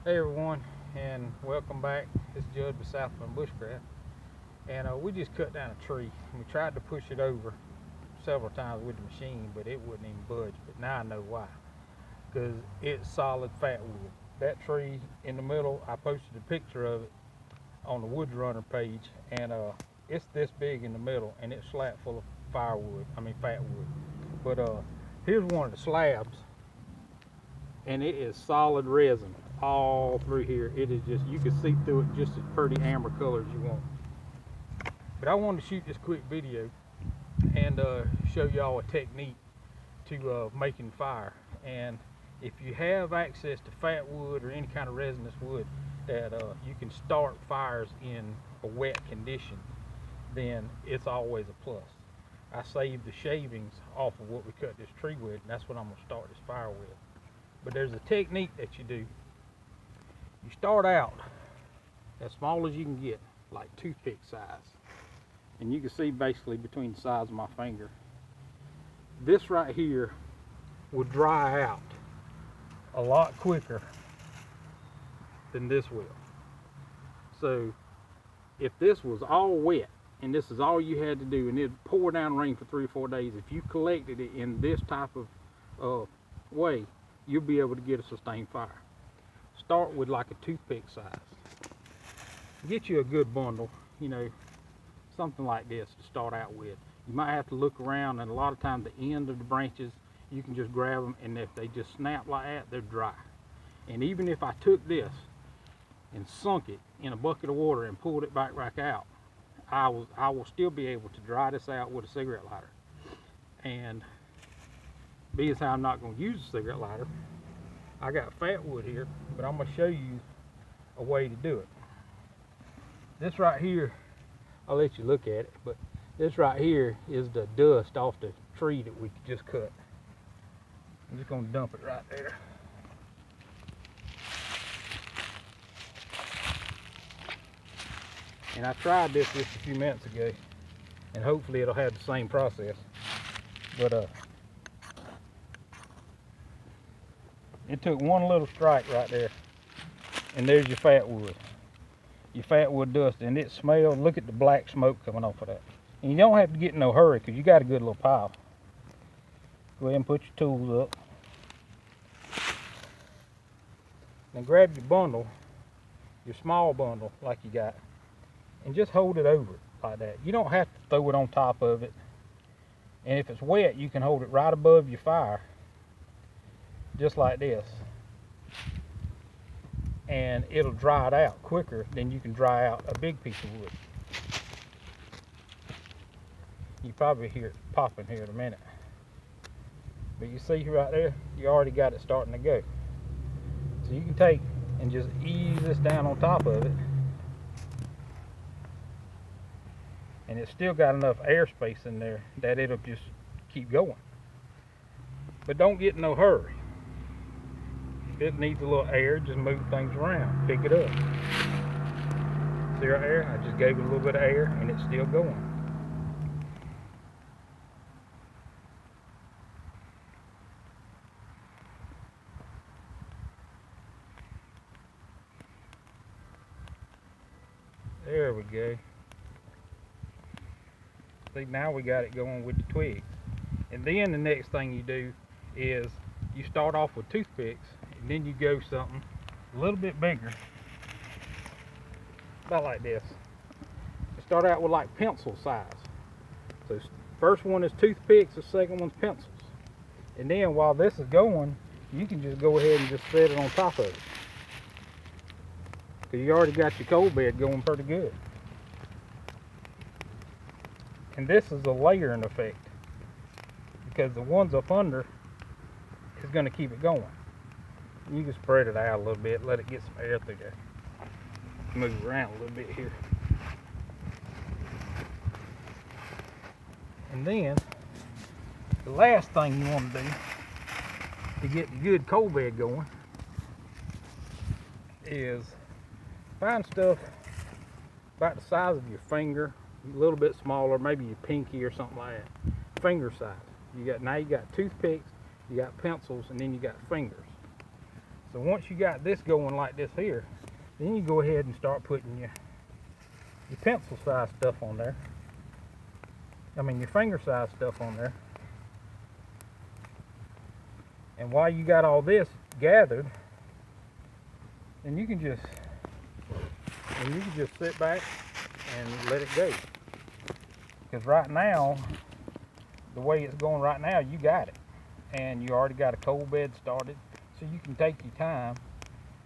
Hey everyone, and welcome back. It's Jud with Southmen Bushcraft, and we just cut down a tree. We tried to push it over several times with the machine, but it wouldn't even budge. But now I know why, because it's solid fat wood. That tree in the middle, I posted a picture of it on the Wood Runner page, and it's this big in the middle, and it's slab full of fat wood. But here's one of the slabs, and it is solid resin all through here. It is just, you can see through it just as pretty amber color as you want. But I wanted to shoot this quick video and show y'all a technique to making fire. And if you have access to fat wood or any kind of resinous wood that you can start fires in a wet condition, then it's always a plus. I saved the shavings off of what we cut this tree with, and that's what I'm going to start this fire with. But there's a technique that you do. You start out as small as you can get, like toothpick size. And you can see basically between the size of my finger. This right here will dry out a lot quicker than this will. So if this was all wet and this is all you had to do and it'd pour down rain for 3 or 4 days, if you collected it in this type of way, you'll be able to get a sustained fire. Start with like a toothpick size. Get you a good bundle, something like this to start out with. You might have to look around, and a lot of times the end of the branches, you can just grab them, and if they just snap like that, they're dry. And even if I took this and sunk it in a bucket of water and pulled it back out, I will still be able to dry this out with a cigarette lighter. And being as how I'm not going to use a cigarette lighter, I got fat wood here, but I'm going to show you a way to do it. This right here, I'll let you look at it, but this right here is the dust off the tree that we just cut. I'm just going to dump it right there. And I tried this just a few minutes ago, and hopefully it'll have the same process. But it took one little strike right there, and there's your fat wood. Your fat wood dust, and it smells. Look at the black smoke coming off of that. And you don't have to get in no hurry because you got a good little pile. Go ahead and put your tools up. Then grab your bundle, your small bundle like you got, and just hold it over it like that. You don't have to throw it on top of it. And if it's wet, you can hold it right above your fire, just like this, and it'll dry it out quicker than you can dry out a big piece of wood. You probably hear it popping here in a minute, but you see right there, you already got it starting to go. So you can take and just ease this down on top of it, and it's still got enough airspace in there that it'll just keep going. But don't get in no hurry. If it needs a little air, just move things around, pick it up. See right there? I just gave it a little bit of air and it's still going. There we go. See, now we got it going with the twigs. And then the next thing you do is you start off with toothpicks, and then you go something a little bit bigger, about like this. You start out with like pencil size. So first one is toothpicks, the second one's pencils. And then while this is going, you can just go ahead and just set it on top of it, because you already got your coal bed going pretty good. And this is a layering effect, because the ones up under is going to keep it going. You can spread it out a little bit, let it get some air through there. Move around a little bit here. And then the last thing you want to do to get the good coal bed going is find stuff about the size of your finger, a little bit smaller, maybe your pinky or something like that. Finger size. Now you got toothpicks, you got pencils, and then you got fingers. So once you got this going like this here, then you go ahead and start putting your pencil size stuff on there. I mean your finger size stuff on there. And while you got all this gathered, then you can just sit back and let it go. Because right now, the way it's going right now, you got it. And you already got a cold bed started, so you can take your time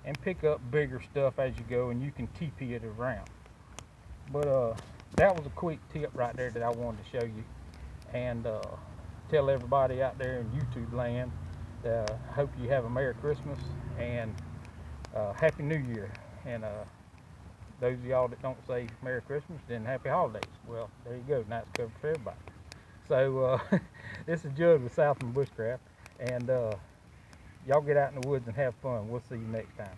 and pick up bigger stuff as you go, and you can TP it around. But that was a quick tip right there that I wanted to show you, and tell everybody out there in YouTube land, hope you have a Merry Christmas and Happy New Year. And those of y'all that don't say Merry Christmas, then Happy Holidays. Well, there you go. Now it's covered for everybody. So this is Jud with Southmen Bushcraft, and y'all get out in the woods and have fun. We'll see you next time.